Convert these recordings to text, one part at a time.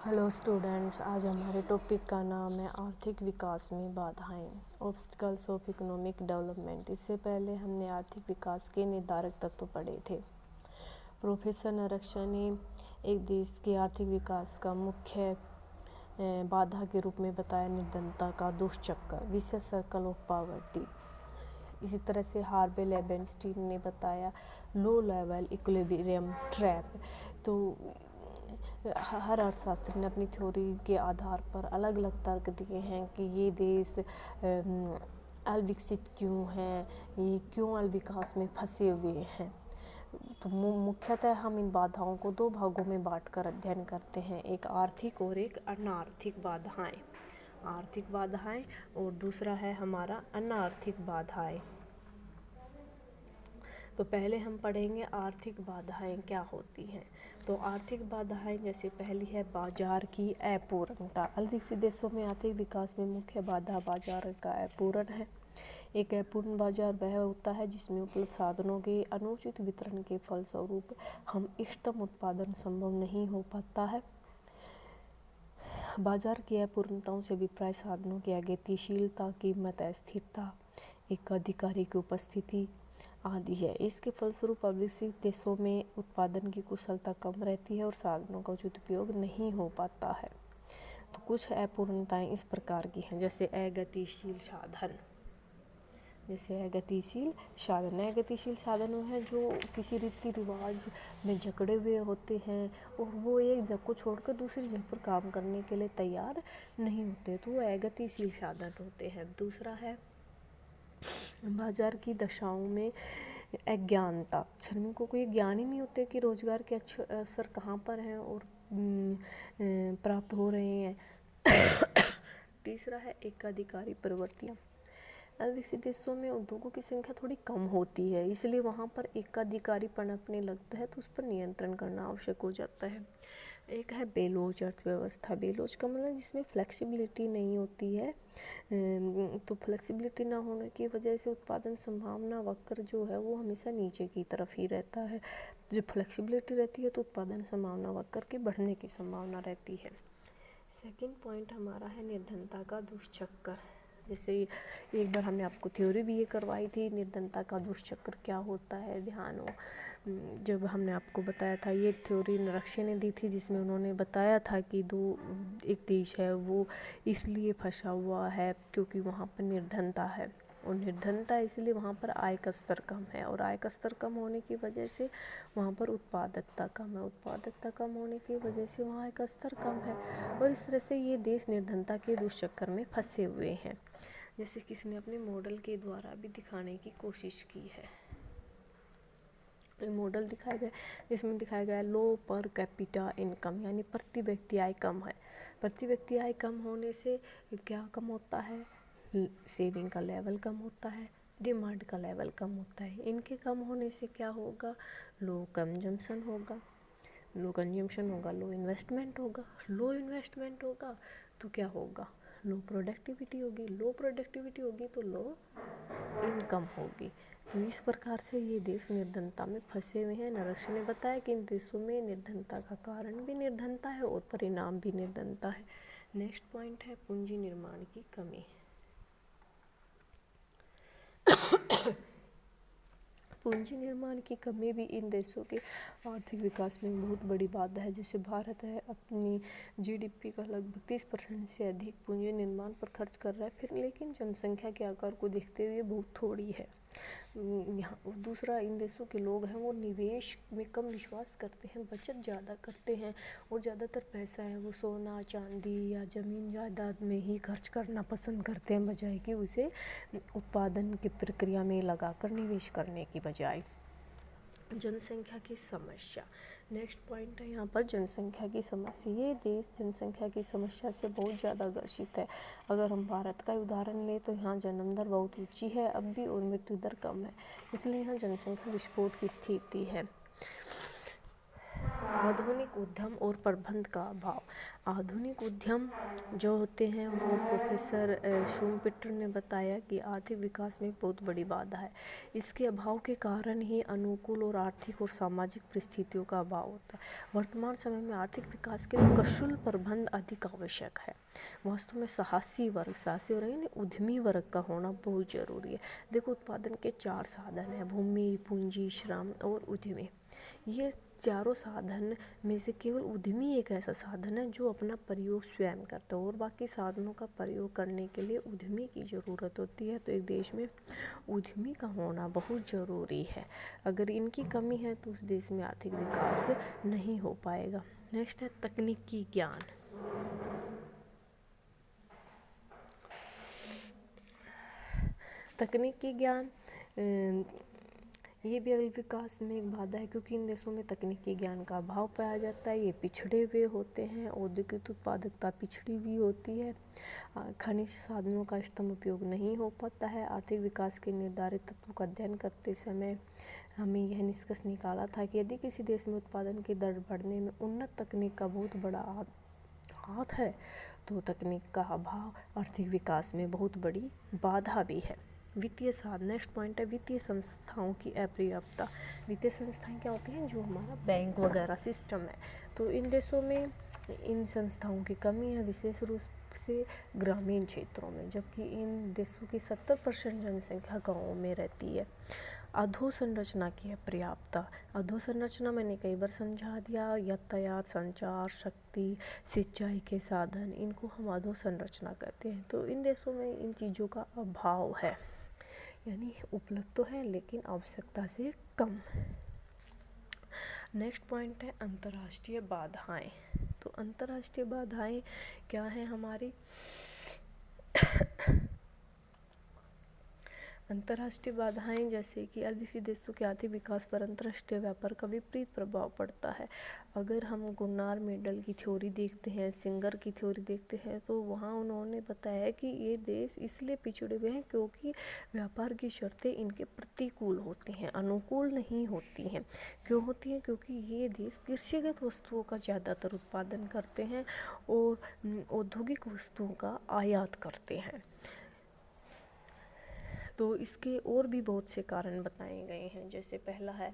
Hello students, आज हमारे topic का नाम है आर्थिक विकास में बाधाएं, ऑब्स्टिकल्स ऑफ इकोनॉमिक डेवलपमेंट। इससे पहले हमने आर्थिक विकास के निर्धारक तत्व पढ़े थे। प्रोफेसर नरक्षण ने एक देश के आर्थिक विकास का मुख्य बाधा के रूप में बताया निर्धनता का दुष्चक्र, विशेष सर्कल ऑफ पॉवर्टी। इसी तरह से हार्वे लेबेनस्टीन ने बताया लो लेवल इक्विलिब्रियम ट्रैप। तो हर अर्थशास्त्री ने अपनी थ्योरी के आधार पर अलग अलग तर्क दिए हैं कि ये देश अविकसित क्यों हैं, ये क्यों अविकास में फंसे हुए हैं। तो मुख्यतः हम इन बाधाओं को दो भागों में बांटकर अध्ययन करते हैं, एक आर्थिक और एक अनार्थिक बाधाएं। आर्थिक बाधाएं और दूसरा है हमारा अनार्थिक बाधाएं। तो पहले हम पढ़ेंगे आर्थिक बाधाएं क्या होती हैं। तो आर्थिक बाधाएं जैसे पहली है बाजार की अपूर्णता। अविकसित देशों में आर्थिक विकास में मुख्य बाधा बाजार का अपूर्ण है। एक अपूर्ण बाजार वह होता है जिसमें उपलब्ध साधनों के अनुचित वितरण के फलस्वरूप हम इष्टतम उत्पादन संभव नहीं हो पाता है। बाजार की अपूर्णताओं से विपर्य साधनों की अगतिशीलता, कीमत अस्थिरता, एकाधिकारी की उपस्थिति आदि है। इसके फलस्वरूप अविकसित देशों में उत्पादन की कुशलता कम रहती है और साधनों का उचित उपयोग नहीं हो पाता है। तो कुछ अपूर्णताएं इस प्रकार की हैं, जैसे अगतिशील साधन। अगतिशील साधन वो हैं जो किसी रीति रिवाज में जकड़े हुए होते हैं और वो एक जगह को छोड़कर दूसरी जगह पर काम करने के लिए तैयार नहीं होते, तो वो अगतिशील साधन होते हैं। दूसरा है बाजार की दशाओं में अज्ञानता। श्रमिकों को ये ज्ञान ही नहीं होते कि रोजगार के अच्छे अवसर कहाँ पर हैं और प्राप्त हो रहे हैं। तीसरा है एकाधिकारी प्रवृत्तियाँ। अविकसित देशों में उद्योगों की संख्या थोड़ी कम होती है, इसलिए वहाँ पर एकाधिकारी पनपने लगता है, तो उस पर नियंत्रण करना आवश्यक हो जाता है। एक है बेलोज अर्थव्यवस्था। बेलोज का मतलब जिसमें फ्लेक्सिबिलिटी नहीं होती है। तो फ्लेक्सिबिलिटी ना होने की वजह से उत्पादन संभावना वक्र जो है वो हमेशा नीचे की तरफ ही रहता है। जो फ्लेक्सिबिलिटी रहती है तो उत्पादन संभावना वक्र के बढ़ने की संभावना रहती है। सेकंड पॉइंट हमारा है निर्धनता का दुष्चक्र। जैसे एक बार हमने आपको थ्योरी भी ये करवाई थी, निर्धनता का दुष्चक्र क्या होता है। ध्यान हो, जब हमने आपको बताया था, ये थ्योरी नरक्षण ने दी थी, जिसमें उन्होंने बताया था कि एक देश है वो इसलिए फंसा हुआ है क्योंकि वहाँ पर निर्धनता है, और निर्धनता इसलिए वहाँ पर आय का स्तर कम है, और आय का स्तर कम होने की वजह से वहाँ पर उत्पादकता कम है, उत्पादकता कम होने की वजह से वहाँ आय का स्तर कम है, और इस तरह से ये देश निर्धनता के दुष्चक्र में फंसे हुए हैं। जैसे किसी ने अपने मॉडल के द्वारा भी दिखाने की कोशिश की है। मॉडल दिखाया गया जिसमें दिखाया गया लो पर कैपिटा इनकम, यानी प्रति व्यक्ति आय कम है। प्रति व्यक्ति आय कम होने से क्या कम होता है, सेविंग का लेवल कम होता है, डिमांड का लेवल कम होता है। इनके कम होने से क्या होगा, लो कंजम्पशन होगा, लो इन्वेस्टमेंट होगा। लो इन्वेस्टमेंट होगा तो क्या होगा, लो प्रोडक्टिविटी होगी तो लो इनकम होगी। तो इस प्रकार से ये देश निर्धनता में फंसे हुए हैं। नरक्षण ने बताया कि इन देशों में निर्धनता का कारण भी निर्धनता है और परिणाम भी निर्धनता है। नेक्स्ट पॉइंट है पूंजी निर्माण की कमी। पूंजी निर्माण की कमी भी इन देशों के आर्थिक विकास में बहुत बड़ी बाधा है। जैसे भारत है, अपनी जीडीपी का लगभग 30% से अधिक पूंजी निर्माण पर खर्च कर रहा है, फिर लेकिन जनसंख्या के आकार को देखते हुए बहुत थोड़ी है यहाँ। दूसरा, इन देशों के लोग हैं वो निवेश में कम विश्वास करते हैं, बचत ज़्यादा करते हैं, और ज़्यादातर पैसा है वो सोना चांदी या ज़मीन जायदाद में ही खर्च करना पसंद करते हैं, बजाय कि उसे उत्पादन की प्रक्रिया में लगाकर निवेश करने की बजाय। जनसंख्या की समस्या, नेक्स्ट पॉइंट है यहाँ पर जनसंख्या की समस्या। ये देश जनसंख्या की समस्या से बहुत ज़्यादा ग्रसित है। अगर हम भारत का उदाहरण लें तो यहाँ जन्म दर बहुत ऊंची है अब भी, और मृत्यु दर कम है, इसलिए यहाँ जनसंख्या विस्फोट की स्थिति है। आधुनिक उद्यम और प्रबंध का अभाव। आधुनिक उद्यम जो होते हैं वो प्रोफेसर शुम्पिटर ने बताया कि आर्थिक विकास में एक बहुत बड़ी बाधा है। इसके अभाव के कारण ही अनुकूल और आर्थिक और सामाजिक परिस्थितियों का अभाव होता है। वर्तमान समय में आर्थिक विकास के लिए कुशल प्रबंध अधिक आवश्यक है। वास्तव में साहसी और यानी उद्यमी वर्ग का होना बहुत जरूरी है। देखो, उत्पादन के 4 साधन हैं: भूमि, पूंजी, श्रम और उद्यमी। ये चारों साधन में से केवल उद्यमी एक ऐसा साधन है जो अपना प्रयोग स्वयं करता है, और बाकी साधनों का प्रयोग करने के लिए उद्यमी की ज़रूरत होती है। तो एक देश में उद्यमी का होना बहुत ज़रूरी है। अगर इनकी कमी है तो उस देश में आर्थिक विकास नहीं हो पाएगा। नेक्स्ट है तकनीकी ज्ञान। तकनीकी ज्ञान ये भी आर्थिक विकास में एक बाधा है, क्योंकि इन देशों में तकनीकी ज्ञान का अभाव पाया जाता है। ये पिछड़े हुए होते हैं, औद्योगिक उत्पादकता पिछड़ी हुई होती है, खनिज साधनों का इष्टतम उपयोग नहीं हो पाता है। आर्थिक विकास के निर्धारित तत्वों का अध्ययन करते समय हमें यह निष्कर्ष निकाला था कि यदि किसी देश में उत्पादन की दर बढ़ने में उन्नत तकनीक का बहुत बड़ा हाथ है, तो तकनीक का अभाव आर्थिक विकास में बहुत बड़ी बाधा भी है। वित्तीय साधन। नेक्स्ट पॉइंट है वित्तीय संस्थाओं की अपर्याप्तता। वित्तीय संस्थाएं क्या होती हैं? जो हमारा बैंक वगैरह सिस्टम है। तो इन देशों में इन संस्थाओं की कमी है, विशेष रूप से ग्रामीण क्षेत्रों में, जबकि इन देशों की 70% जनसंख्या गाँवों में रहती है। अधोसंरचना की अपर्याप्तता। अधोसंरचना मैंने कई बार समझा दिया। यातायात, संचार, शक्ति, सिंचाई के साधन, इनको हम अधोसंरचना कहते हैं। तो इन देशों में इन चीज़ों का अभाव है, यानी उपलब्ध तो है लेकिन आवश्यकता से कम। नेक्स्ट पॉइंट है अंतर्राष्ट्रीय बाधाएं। तो अंतर्राष्ट्रीय बाधाएं क्या हैं हमारी? अंतर्राष्ट्रीय बाधाएं जैसे कि विकसित देशों के आर्थिक विकास पर अंतर्राष्ट्रीय व्यापार का विपरीत प्रभाव पड़ता है। अगर हम गुन्नार मेडल की थ्योरी देखते हैं, सिंगर की थ्योरी देखते हैं, तो वहाँ उन्होंने बताया कि ये देश इसलिए पिछड़े हुए हैं क्योंकि व्यापार की शर्तें इनके प्रतिकूल होती हैं, अनुकूल नहीं होती हैं। क्यों होती हैं? क्योंकि ये देश कृषिगत वस्तुओं का ज़्यादातर उत्पादन करते हैं और औद्योगिक वस्तुओं का आयात करते हैं। तो इसके और भी बहुत से कारण बताए गए हैं। जैसे पहला है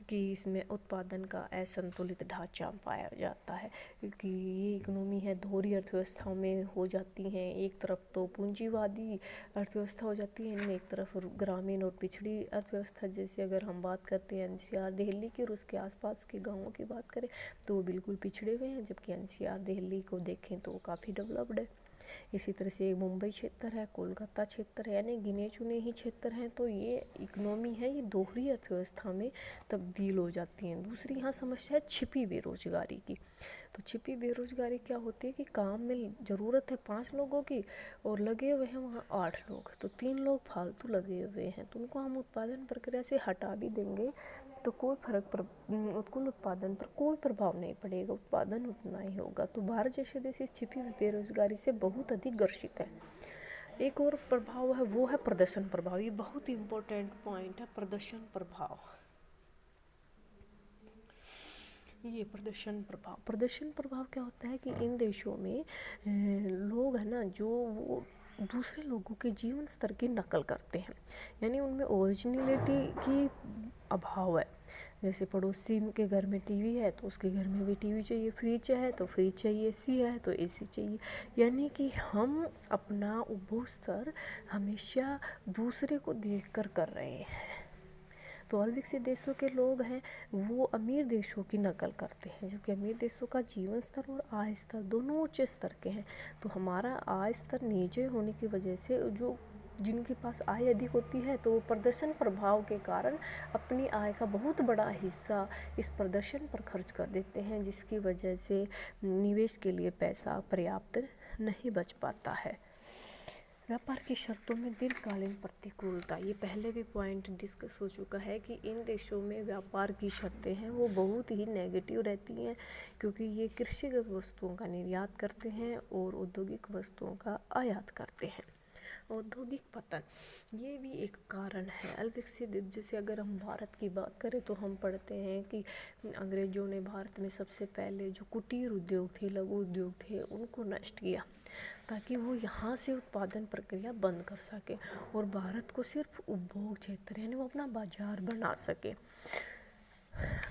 कि इसमें उत्पादन का असंतुलित ढांचा पाया जाता है, क्योंकि ये इकोनॉमी है दोहरी अर्थव्यवस्थाओं में हो जाती हैं। एक तरफ तो पूंजीवादी अर्थव्यवस्था हो जाती है इनमें, एक तरफ ग्रामीण और पिछड़ी अर्थव्यवस्था। जैसे अगर हम बात करते हैं एनसीआर दिल्ली की और उसके आसपास के गाँवों की बात करें तो वो बिल्कुल पिछड़े हुए हैं, जबकि एनसीआर दिल्ली को देखें तो वो काफ़ी डेवलप्ड है। इसी तरह से मुंबई क्षेत्र है, कोलकाता क्षेत्र है, यानी गिने चुने ही क्षेत्र हैं। तो ये इकोनॉमी है, ये दोहरी अर्थव्यवस्था में तब्दील हो जाती हैं। दूसरी यहाँ समस्या है छिपी बेरोजगारी की। तो छिपी बेरोजगारी क्या होती है कि काम में ज़रूरत है 5 लोगों की और लगे हुए हैं वहाँ 8 लोग, तो 3 लोग फालतू लगे हुए हैं। तो उनको हम उत्पादन प्रक्रिया से हटा भी देंगे तो कोई कुल उत्पादन पर कोई प्रभाव नहीं पड़ेगा, उत्पादन उतना ही होगा। तो भारत जैसे देश इस छिपी बेरोजगारी से बहुत अधिक ग्रसित है। एक और प्रभाव है वो है प्रदर्शन प्रभाव। ये बहुत ही इम्पोर्टेंट पॉइंट है, प्रदर्शन प्रभाव। ये प्रदर्शन प्रभाव क्या होता है कि इन देशों में लोग है ना, जो वो दूसरे लोगों के जीवन स्तर की नकल करते हैं, यानी उनमें ओरिजिनलिटी की अभाव है। जैसे पड़ोसी के घर में टीवी है तो उसके घर में भी टीवी चाहिए, फ्रिज है तो फ्रिज चाहिए, एसी है तो एसी चाहिए। यानी कि हम अपना उपभोग स्तर हमेशा दूसरे को देखकर कर रहे हैं। तो अविकसित देशों के लोग हैं वो अमीर देशों की नकल करते हैं, जबकि अमीर देशों का जीवन स्तर और आय स्तर दोनों उच्च स्तर के हैं। तो हमारा आय स्तर नीचे होने की वजह से जो जिनके पास आय अधिक होती है तो वो प्रदर्शन प्रभाव के कारण अपनी आय का बहुत बड़ा हिस्सा इस प्रदर्शन पर खर्च कर देते हैं, जिसकी वजह से निवेश के लिए पैसा पर्याप्त नहीं बच पाता है। व्यापार की शर्तों में दीर्घकालीन प्रतिकूलता। ये पहले भी पॉइंट डिस्कस हो चुका है कि इन देशों में व्यापार की शर्तें हैं वो बहुत ही नेगेटिव रहती हैं, क्योंकि ये कृषिगत वस्तुओं का निर्यात करते हैं और औद्योगिक वस्तुओं का आयात करते हैं। औद्योगिक पतन ये भी एक कारण है। अविकसित, जैसे अगर हम भारत की बात करें तो हम पढ़ते हैं कि अंग्रेजों ने भारत में सबसे पहले जो कुटीर उद्योग थे, लघु उद्योग थे, उनको नष्ट किया ताकि वो यहाँ से उत्पादन प्रक्रिया बंद कर सके और भारत को सिर्फ उपभोग क्षेत्र यानी वो अपना बाजार बना सके।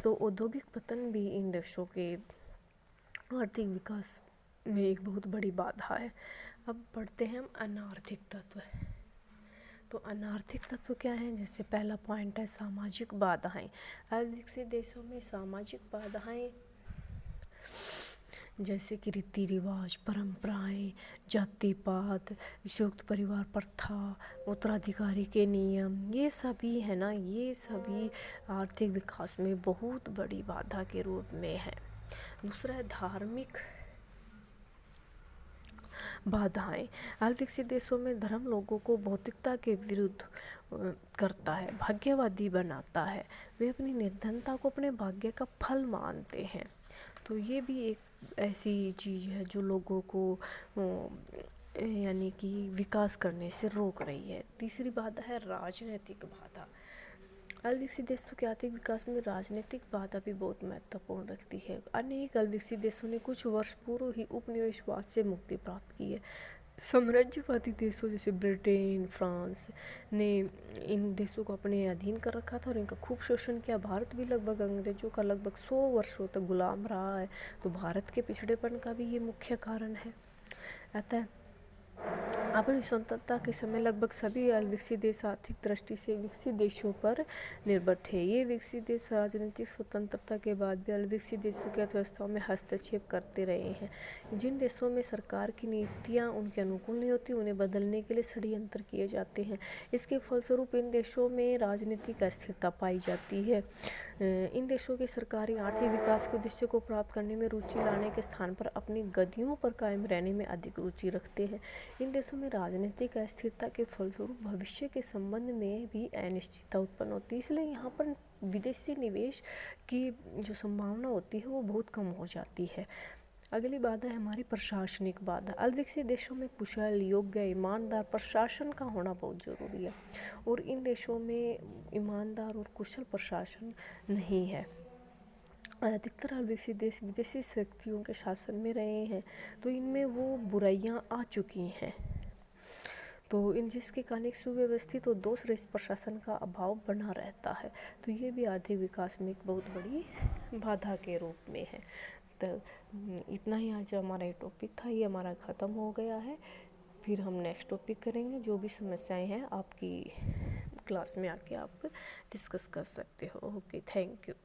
तो औद्योगिक पतन भी इन देशों के आर्थिक विकास में एक बहुत बड़ी बाधा है। अब पढ़ते हैं हम अनार्थिक तत्व। तो अनार्थिक तत्व क्या है? जैसे पहला पॉइंट है सामाजिक बाधाएं। अविकसित देशों में सामाजिक बाधाएं जैसे कि रीति रिवाज, परंपराएं, जातिवाद, संयुक्त परिवार प्रथा, उत्तराधिकारी के नियम, ये सभी है ना, ये सभी आर्थिक विकास में बहुत बड़ी बाधा के रूप में है। दूसरा है धार्मिक बाधाएं। अविकसित देशों में धर्म लोगों को भौतिकता के विरुद्ध करता है, भाग्यवादी बनाता है। वे अपनी निर्धनता को अपने भाग्य का फल मानते हैं। तो ये भी एक ऐसी चीज़ है जो लोगों को यानी कि विकास करने से रोक रही है। तीसरी बाधा है राजनीतिक बाधा। अविकसित देशों के आर्थिक विकास में राजनीतिक बाधा भी बहुत महत्वपूर्ण रखती है। अनेक अविकसित देशों ने कुछ वर्ष पूर्व ही उपनिवेशवाद से मुक्ति प्राप्त की है। साम्राज्यवादी देशों जैसे ब्रिटेन, फ्रांस ने इन देशों को अपने अधीन कर रखा था और इनका खूब शोषण किया। भारत भी लगभग अंग्रेजों का लगभग 100 वर्षों तक गुलाम रहा है। तो भारत के पिछड़ेपन का भी ये मुख्य कारण है। अतः अपनी स्वतंत्रता के समय लगभग सभी अविकसित देश आर्थिक दृष्टि से विकसित देशों पर निर्भर थे। ये विकसित देश राजनीतिक स्वतंत्रता के बाद भी अविकसित देशों की अर्थव्यवस्थाओं में हस्तक्षेप करते रहे हैं। जिन देशों में सरकार की नीतियाँ उनके अनुकूल नहीं होती, उन्हें बदलने के लिए षड्यंत्र किए जाते हैं। इसके फलस्वरूप इन देशों में राजनीतिक अस्थिरता पाई जाती है। इन देशों की सरकारी आर्थिक विकास के उद्देश्य को प्राप्त करने में रुचि लाने के स्थान पर अपनी गद्दियों पर कायम रहने में अधिक रुचि रखते हैं। इन देशों में राजनीतिक अस्थिरता के फलस्वरूप भविष्य के संबंध में भी अनिश्चितता उत्पन्न होती है। इसलिए यहाँ पर विदेशी निवेश की जो संभावना होती है वो बहुत कम हो जाती है। अगली बाधा है हमारी प्रशासनिक बाधा। अविकसित देशों में कुशल, योग्य, ईमानदार प्रशासन का होना बहुत ज़रूरी है और इन देशों में ईमानदार और कुशल प्रशासन नहीं है। अधिकतर अविकसित देश विदेशी शक्तियों के शासन में रहे हैं, तो इनमें वो बुराइयां आ चुकी हैं। तो इन जिसके कारण एक सुव्यवस्थित और दोषरहित प्रशासन का अभाव बना रहता है। तो ये भी आर्थिक विकास में एक बहुत बड़ी बाधा के रूप में है। तो इतना ही आज हमारा ये टॉपिक था, ये हमारा ख़त्म हो गया है। फिर हम नेक्स्ट टॉपिक करेंगे। जो भी समस्याएं हैं आपकी क्लास में आके आप डिस्कस कर सकते हो। Okay, thank you.